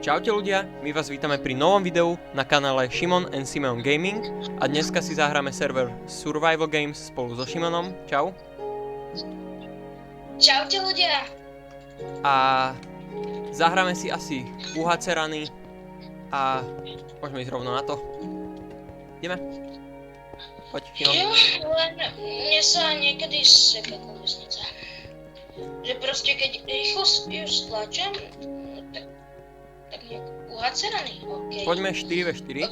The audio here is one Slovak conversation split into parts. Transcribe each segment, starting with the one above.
Čaute ľudia, my vás vítame pri novom videu na kanále Šimon and Simeon Gaming a dneska si zahráme server Survival Games spolu so Šimonom. Čau. Čaute ľudia. A zahráme si asi UHC rany a môžeme ísť rovno na to. Ideme? Poď, Šimon. Jo, len mne sa niekedy sebe kolesnica. Že proste keď rýchlo ju stlačam, tak nejak uhaceraný, okej. Poďme 4v4.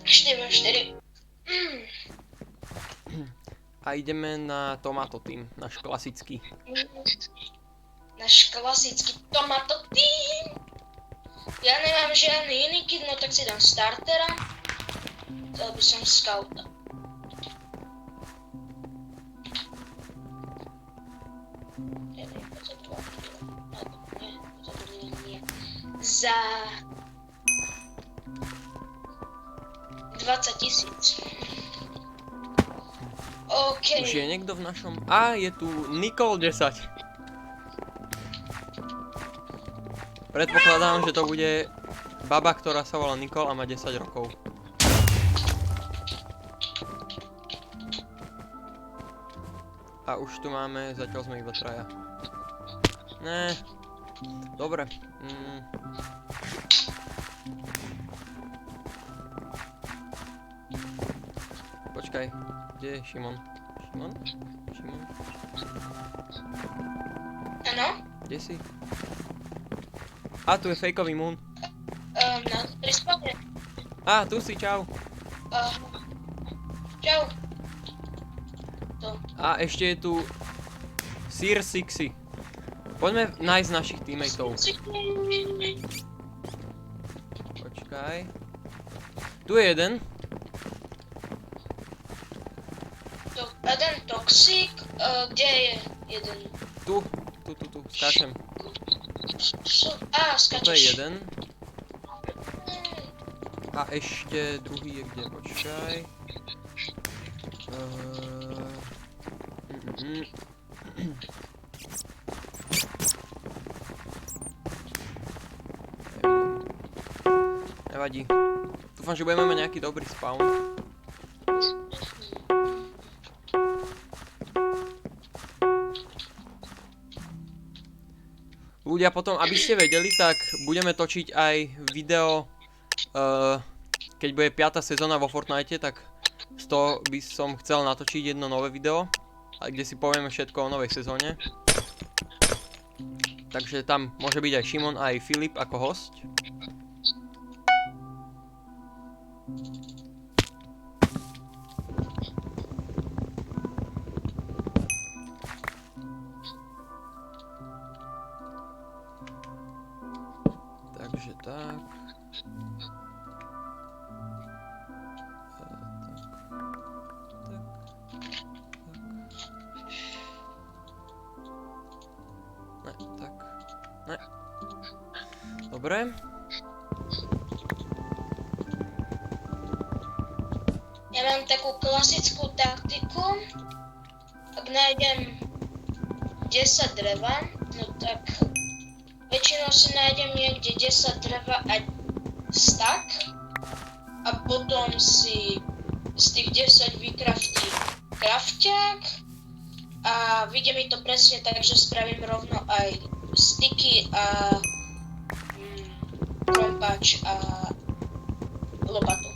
4v4. A ideme na Tomato Team, náš klasický. Náš klasický Tomato Team. Ja nemám žiadny iný kit, no tak si dám startera. Chcel by som scouta. Za 20 000. OK. Už je niekto v našom... Á, je tu Nicole 10. Predpokladám, že to bude baba, ktorá sa volá Nicole a má 10 rokov. A už tu máme, zatiaľ sme iba traja. Né. Dobre. Počkaj, kde je Šimon? Šimon? Šimon? Áno? Kde si? A, tu je fejkový moon. Na prispave. Á, tu si, čau. Čau. To. A ešte je tu Sir Sixy. Poďme nájsť našich teammateov. Počkaj. Tu je jeden. Jeden toxik, kde je jeden? Tu, skáčem. Skáčeš. To je jeden. A ešte druhý je kde, počkaj. Nevadí. Dúfam, že budeme mať nejaký dobrý spawn. Ľudia, potom, aby ste vedeli, tak budeme točiť aj video, keď bude 5. sezóna vo Fortnite, tak z toho by som chcel natočiť jedno nové video, kde si povieme všetko o novej sezóne. Takže tam môže byť aj Šimon, aj Filip ako host. Takže tak. Ne. Dobre. Ja mám takú klasickú taktiku. Ak nájdem 10 dreva, no tak väčšinou si nájdem niekde 10 dreva a stack a potom si z tých 10 vykraftí krafťák a vyjde mi to presne tak, že spravím rovno aj sticky a krompač a lopatu.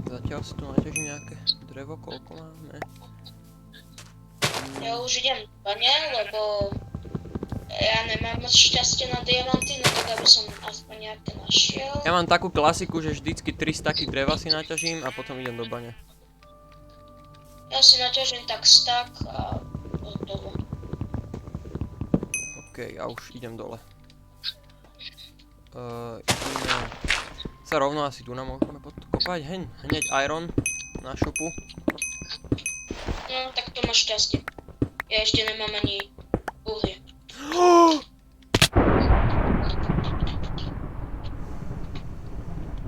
Zatiaľ si tu naťažím nejaké drevo, koľko máme? Ja už idem pane, lebo ja nemám moc šťastie na diamanty, no tak aby som aspoň nejaké našiel. Ja mám takú klasiku, že vždycky 3 staky dreva si naťažím a potom idem do bane. Ja si naťažím tak stack a hotovo. OK, ja už idem dole. Ideme sa rovno asi tu nám môžeme podkopať. Hneď iron na šupu. No tak to máš šťastie. Ja ešte nemám ani uhlie.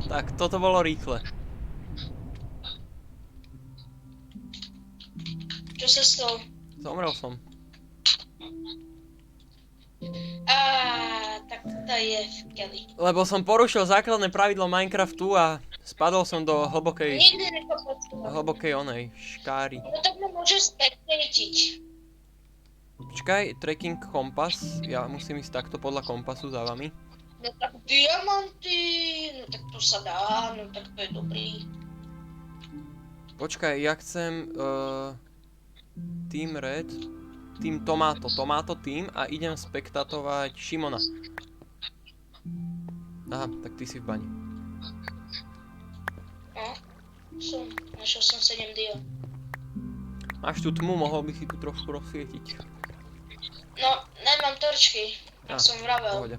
Tak, toto bolo rýchle. Čo sa stalo? Zomrel som. Á, tak to je v keli. Lebo som porušil základné pravidlo Minecraftu a spadol som do Nikdy nepopočúvam. hlbokej onej škáry. No tak ma môže spektiť. Počkaj, tracking kompas. Ja musím ísť takto podľa kompasu za vami. No tak diamanty, no tak to sa dá, no tak to je dobrý. Počkaj, ja chcem Team Red, Team Tomato Team a idem spektatovať Šimona. Aha, tak ty si v bani. No, našiel som 7 dio. Máš tu tmu, mohol by si tu trošku rozsvietiť. No, nemám torčky, Á, tak som vravel. Pohode.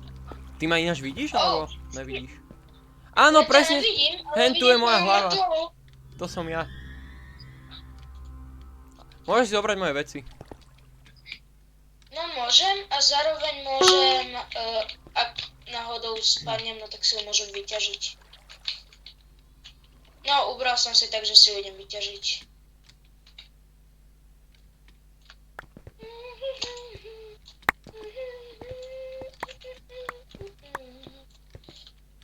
Ty ma ináč vidíš, alebo nevidíš? Áno, presne, Nevidím, ale hen tu je vidím moja moju hlava. mŕtvolu. To som ja. Môžeš si zobrať moje veci. No môžem a zároveň môžem, ak náhodou spadnem, no tak si ho môžem vyťažiť. No, ubral som si tak, že si ho idem vyťažiť.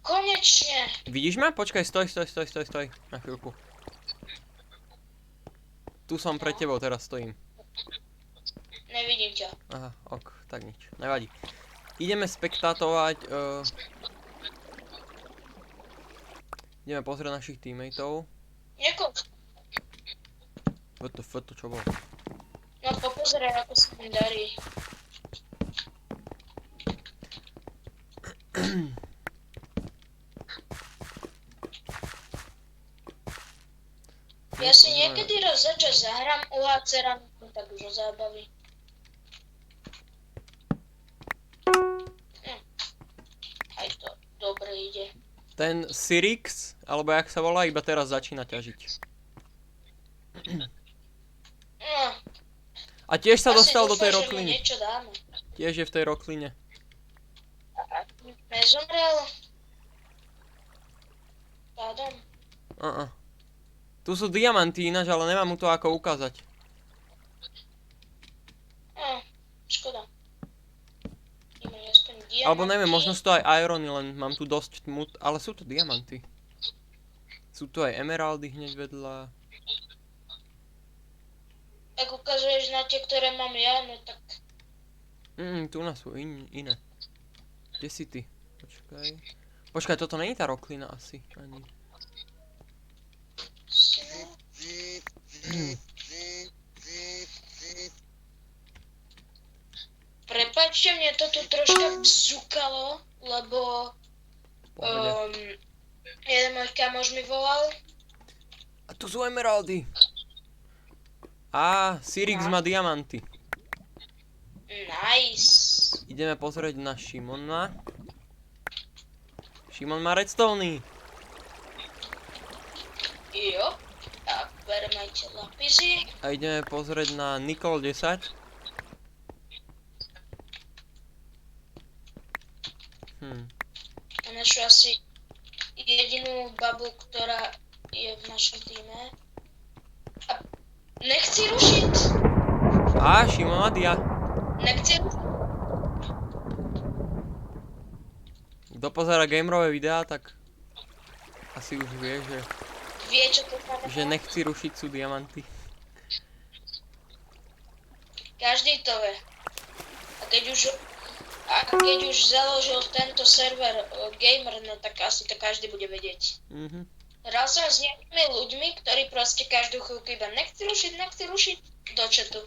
Konečne! Vidíš ma? Počkaj, stoj. Na chvíľku. Tu som pred tebou, teraz stojím. Nevidím ťa. Aha, ok, tak nič, nevadí. Ideme spektátovať, ideme pozrieť našich teammateov. Neko, WTF, to čo bolo? no popozeraj, ako sa mi darí. Ja si niekedy raz za čas zahrám UHC ranku, tak už o zábavy. Aj to dobre ide. Ten Sirix, alebo jak sa volá, iba teraz začína ťažiť. No, A tiež sa asi dostal do tej dúfam, že mu rokliny. niečo dáme. Tiež je v tej rokline. Nezomrel? Pádom? Tu sú diamanty ináč, ale nemám mu to ako ukázať. Škoda. Máme aspoň diamanty. Alebo neviem, možno sú to aj irony, len mám tu dosť tmu, ale sú to diamanty. Sú tu aj emeraldy hneď vedľa. Ak ukazuješ na tie, ktoré mám ja, no tak... Tu nás sú iné. Kde si ty? Počkaj, toto není tá roklina asi, ani. Prepáčte, mne to tu troška bzukalo, lebo Pohode. jeden môj kamoš mi volal. A tu sú emeraldy. Á, Sirix má diamanty. Nice. Ideme pozrieť na Šimona. Šimon má redstone. Jo. Tak, berem aj tie lapizy. A ideme pozrieť na Nicol 10. A našu asi jedinú babu, ktorá je v našom týme. A nechci rušiť. Á, Šimon má dia. Nechci rušiť. Kto pozerá gamerové videá, tak asi už vie, Vie, čo to znamená? že nechci rušiť sú diamanty. Každý to vie. A keď už založil tento server gamer, no tak asi to každý bude vedieť. Hral som s nejakými ľuďmi, ktorí proste každú chvíľku iba nechci rušiť do chatu.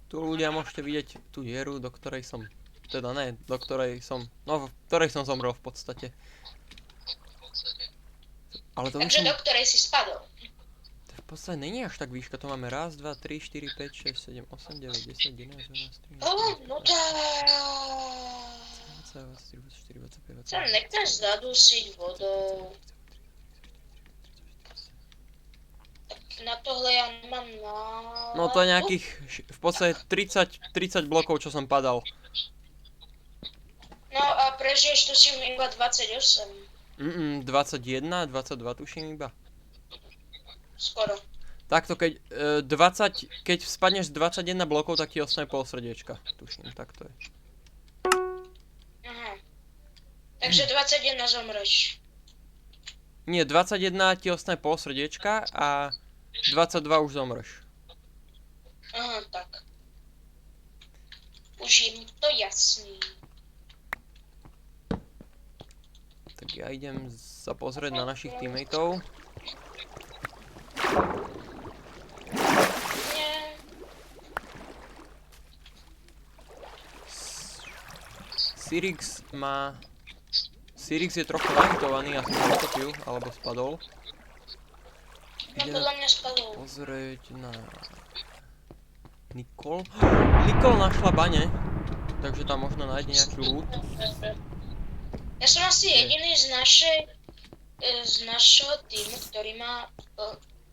Tu ľudia môžete vidieť tú dieru, do ktorej som, teda ne, do ktorej som, no v ktorej som zomrel v podstate. Ale to Takže myslím, do ktorej si spadol. to v podstate není až tak výška, to máme 1, 2, 3, 4, 5, 6, 7, 8, 9, 10, 11, 12, 13, 14, No tá... 23, 24, 25, Sa nechceš zadusiť vodou. Tak na tohle ja nemám náladu. No to je nejakých, v podstate 30 blokov, čo som padal. No a prežiješ tu si iba 28. 21, 22 tuším iba. Skoro. Takto keď keď spadneš z 21 blokov, tak ti ostane pol srdiečka. Tuším, tak to je. Takže 21 zomreš. Nie, 21 ti ostane pol srdiečka a 22 už zomreš. Aha, tak. Už je mi to jasný. Tak ja idem sa pozrieť na našich teammateov. Nie. Sirix je trochu limitovaný, ja som sa utopil, alebo spadol. No podľa mňa spadol. Pozrieť na... Nikol našla bane, takže tam možno nájde nejaký loot. Ja som asi jediný z našho týmu, ktorý má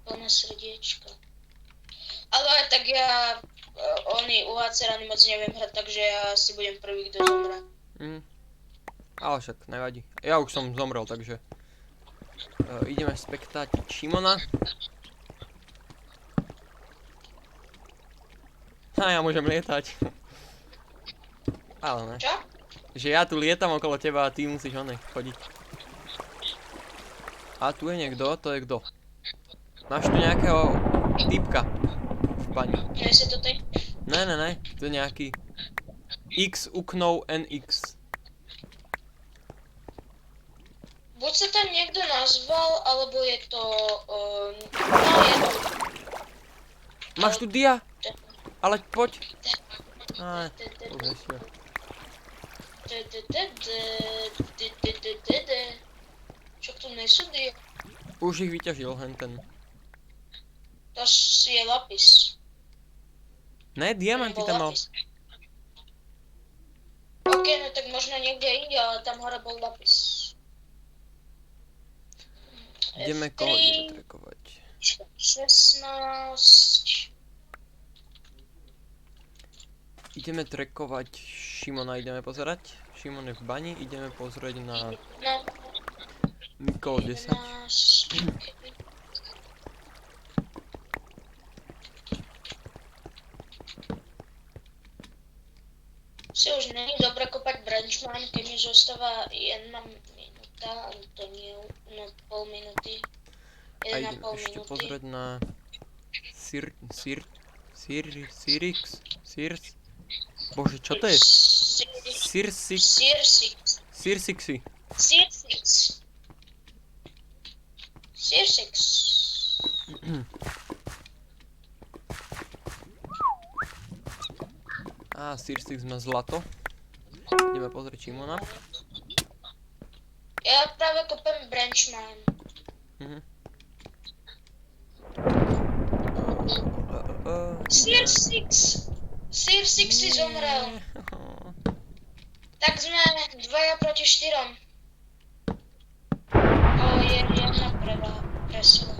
plné srdiečka. Ale aj tak ja UHC moc neviem hrať, takže ja si budem prvý, kto zomre. Ale však nevadí. Ja už som zomrel, takže ideme spektať Šimona. A ja môžem lietať. Ale ne. Čo? Že ja tu lietam okolo teba a ty musíš chodiť. A tu je niekto, to je kto? Máš tu nejakého typka v bani. Nie si to ty? Ne, to je nejaký X uknou NX. Buď sa tam niekto nazval, alebo je to... no je to... Máš tu dia? Ale poď. Aj, pozri si ho. Čo tu nejsú dia? Už ich vyťažil henten. To je lapis. Ne, diamanty tam mal. OK, no tak možno niekde inde, ale tam hore bol lapis. Ideme F3, trackovať. 16... Ideme trackovať Šimona, ideme pozerať. Šimon je v bani, ideme pozrieť na No, Nikol 10. 11... Si už není dobre kopať branchman, keď mi zostáva jedna minúta, ale to nie, no pol minúty. A 1,5 ideme ešte minúty. pozrieť na Sirx. Bože, čo to je? Sirsixy. Sirsix. Á, Sirsix má zlato. Ideme pozrieť Šimona. Ja práve kopem branchman. Sirsix si zomrel. Tak sme 2 proti 4. Je jedna presila.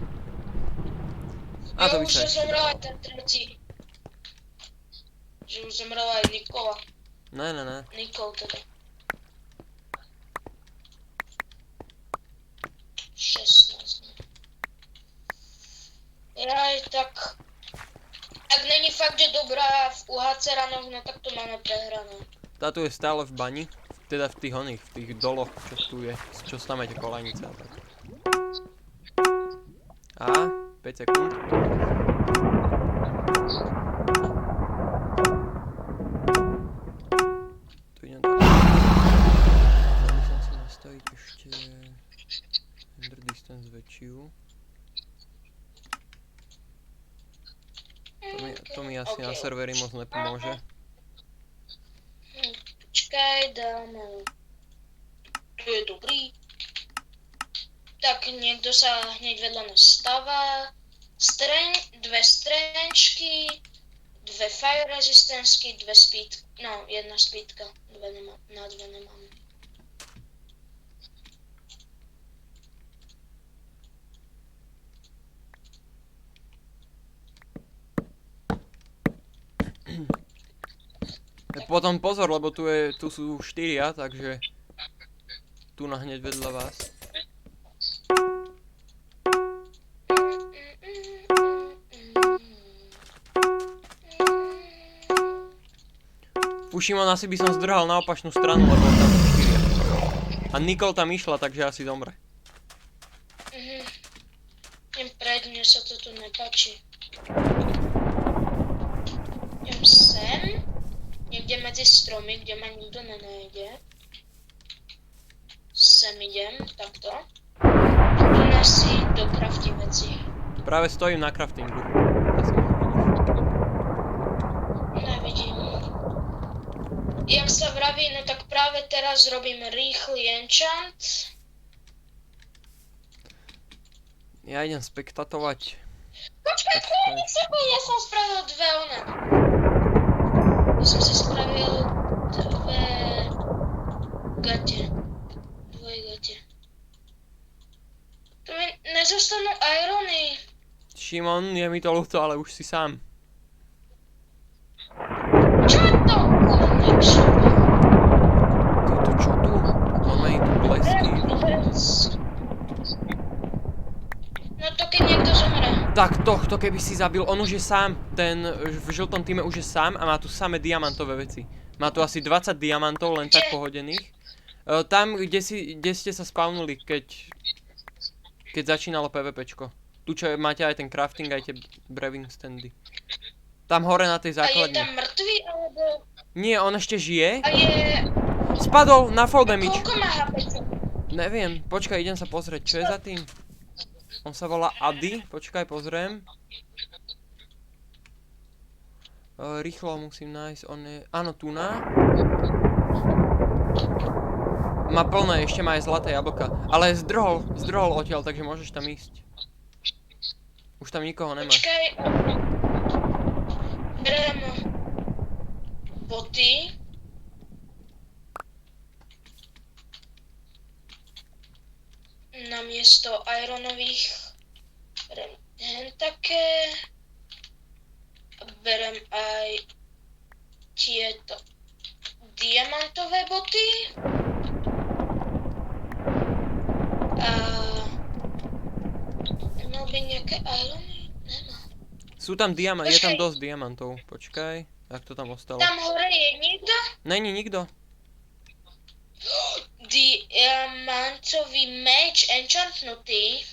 A to by už sa zomrel aj ten tretí. Že už zomrel aj Nikola. Ne. Nikol teda. 16. Jaj, tak... Ak není fakt, že dobrá v UHC ranoch, no tak to máme prehrané. Táto je stále v bani. Teda v tých doloch, čo tu je. Čo tam máte kolajnice a tak. A 5 sekúnd. Tu idem tak. Musím si nastaviť ešte render distance väčšiu. To mi asi na serveri moc nepomôže. Počkaj, dáme... Tu je dobrý. Tak niekto sa hneď vedľa nás stáva. Dve strenčky, dve fire resistensky, dve speed... No, jedna speedka. Na dve nemám. Potom pozor, lebo tu sú 4, takže tu na hneď vedľa vás. Fušimon, asi by som zdrhal na opačnú stranu, lebo tam sú 4. A Nicole tam išla, takže asi zomre. Idem preč, mne sa to tu nepáči. Idem sem. Niekde medzi stromy, kde ma nikto nenájde. Sem idem, takto. Tu si dokraftím veci. Práve stojím na craftingu. Asi ma nevidíš. Nevidím. Jak sa vraví, no tak práve teraz robím rýchly enchant. Ja idem spektatovať. Počkaj, ja som spravil dve one. Ja som si spravil dve gate. Dvoje gate. Tu mi nezostanú irony. Šimon, je mi to ľúto, ale už si sám. Čo je to? Connection. Toto čo tu? Máme i tu blesky. No to keď niekto zomre. Tak tohto keby si zabil, on už je sám. Ten v žltom týme už je sám a má tu samé diamantové veci. Má tu asi 20 diamantov, len tak pohodených. Tam, kde ste sa spawnuli, keď začínalo PvPčko. Tu čo máte aj ten crafting, aj tie brewing standy. Tam hore na tej A je základni. tam mŕtvý, alebo... Nie, on ešte žije. A je... Spadol na fall damage. Koľko má HP? Neviem, počkaj, idem sa pozrieť, čo je za tým? On sa volá Ady, počkaj, pozriem. Rýchlo musím nájsť, on je... Áno, tu na. Má plné, ešte má aj zlaté jablka. Ale zdrhol odtiaľ, takže môžeš tam ísť. Už tam nikoho nemá. Počkaj, berem boty. Namiesto ironových berem také. Berem aj tieto diamantové boty. Mal by nejaké irony? Nemá. Sú tam je tam dosť diamantov, počkaj. Jak to tam ostalo? Tam hore je niekto? Není nikto. Diamantový meč enchantnutý.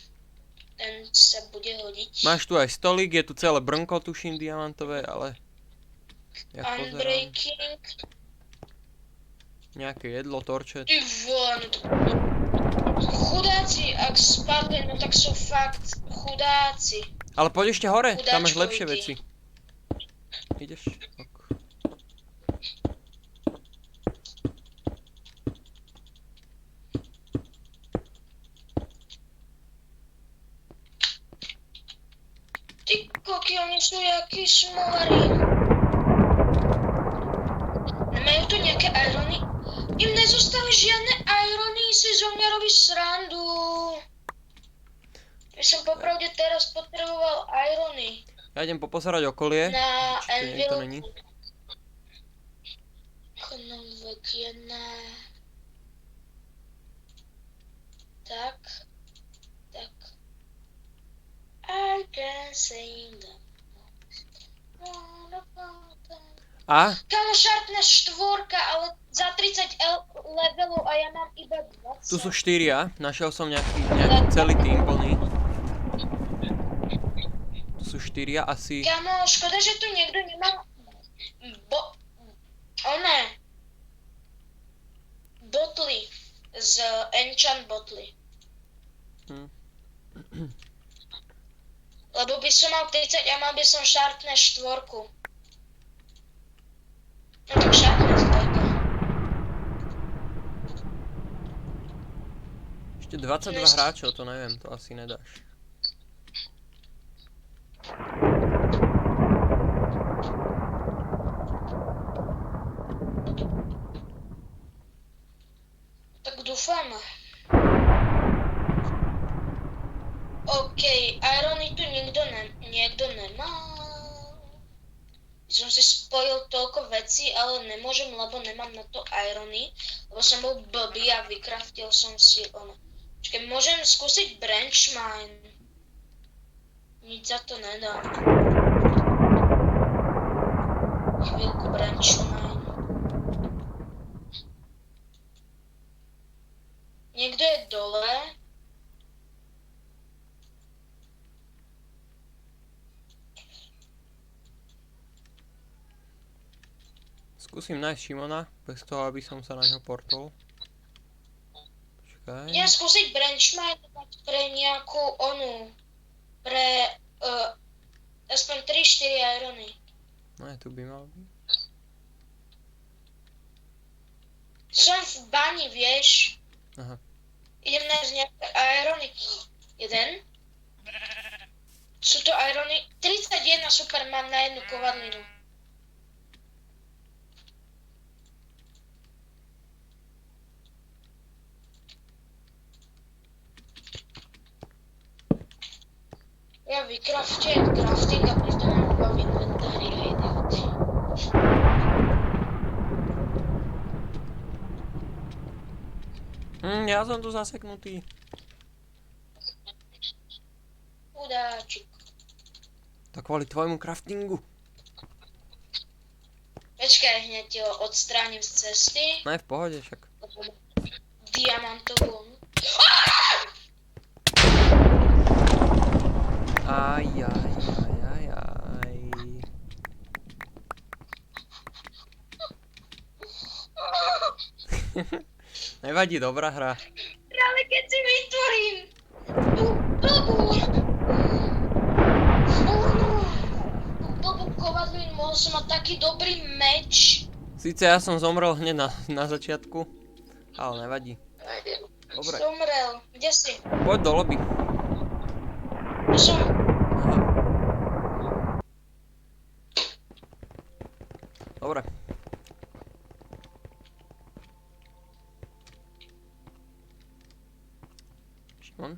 Ten sa bude hodiť. Máš tu aj stolík, je tu celé brnko, tuším, diamantové, ale... Jak pozerám. Unbreaking. Nejaké jedlo, torče. Ty vole, no to... Chudáci, ak spadli, no tak sú fakt chudáci. Ale poď ešte hore, tam máš Chudáčko lepšie ide. veci. Ideš? Ok. Ty koky, oni sú jakí smolari. Nemajú tu nejaké irony? Im nezostali žiadne irony, si zo mňa robí srandu. Ja som popravde teraz potreboval irony. Ja idem popozerať okolie. Na Či tu niekto Anvil. není. Konom vekie na... Tak. Tak. I can sing the... A? Kamo, šarpná štvorka, ale za 30 levelov a ja mám iba 20. Tu sú 4, našiel som nejaký celý tým plný. Tu sú 4 asi... Kamo, škoda, že tu niekto nemá... Botly. Z enchant botly. Lebo by som mal 30 a mal by som šarpné štvorku. No tak šarpné dvojka. Ešte 22 hráčov, to neviem, to asi nedáš. Tak dúfam. OK, irony tu niekto nemá. Som si spojil toľko vecí, ale nemôžem, lebo nemám na to irony. Lebo som bol blbý a vykraftil som si ono. Počkej, môžem skúsiť branch mine. Nič za to nedám. Chvíľku branch mine. Skúsim nájsť Šimona, bez toho, aby som sa na ňo portol. Počkaj. Idem skúsiť benchmarkovať pre nejakú onu, pre aspoň 3-4 irony. No, tu by mal byť. Som v bani, vieš. Aha. Idem nájsť nejaké irony. Jeden. Sú to irony. 31 super mám na jednu kovadlinu. Ja vykraftujem crafting a pritom mám iba v inventári a idioti. Ja som tu zaseknutý. Chudáčik. To kvôli tvojmu craftingu. Počkaj, hneď ti ho odstránim z cesty. No je v pohode však. Diamantovú. Aj. Nevadí, dobrá hra. Ale keď si vytvorím tú blbú kovadlinu, mohol som mať taký dobrý meč. Síce ja som zomrel hneď na začiatku, ale nevadí. Dobre. Zomrel. Kde si? Poď do lobby. Tu som. Aha. Dobre. Šimon?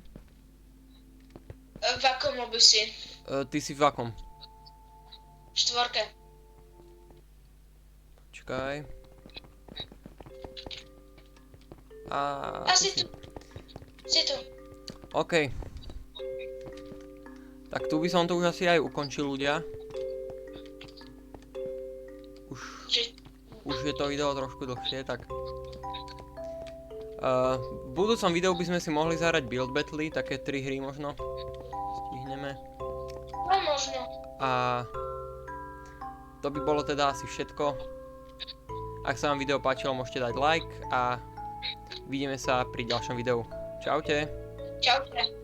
V akom lobby si? Ty si v akom? V 4. Počkaj. A si tu. Si tu. OK. Tak tu by som to už asi aj ukončil, ľudia. Už je to video trošku dlhšie, tak... v budúcom videu by sme si mohli zahrať build battle, také 3 hry možno. Stihneme. No možno. A... to by bolo teda asi všetko. Ak sa vám video páčilo, môžete dať like a vidíme sa pri ďalšom videu. Čaute. Čaute.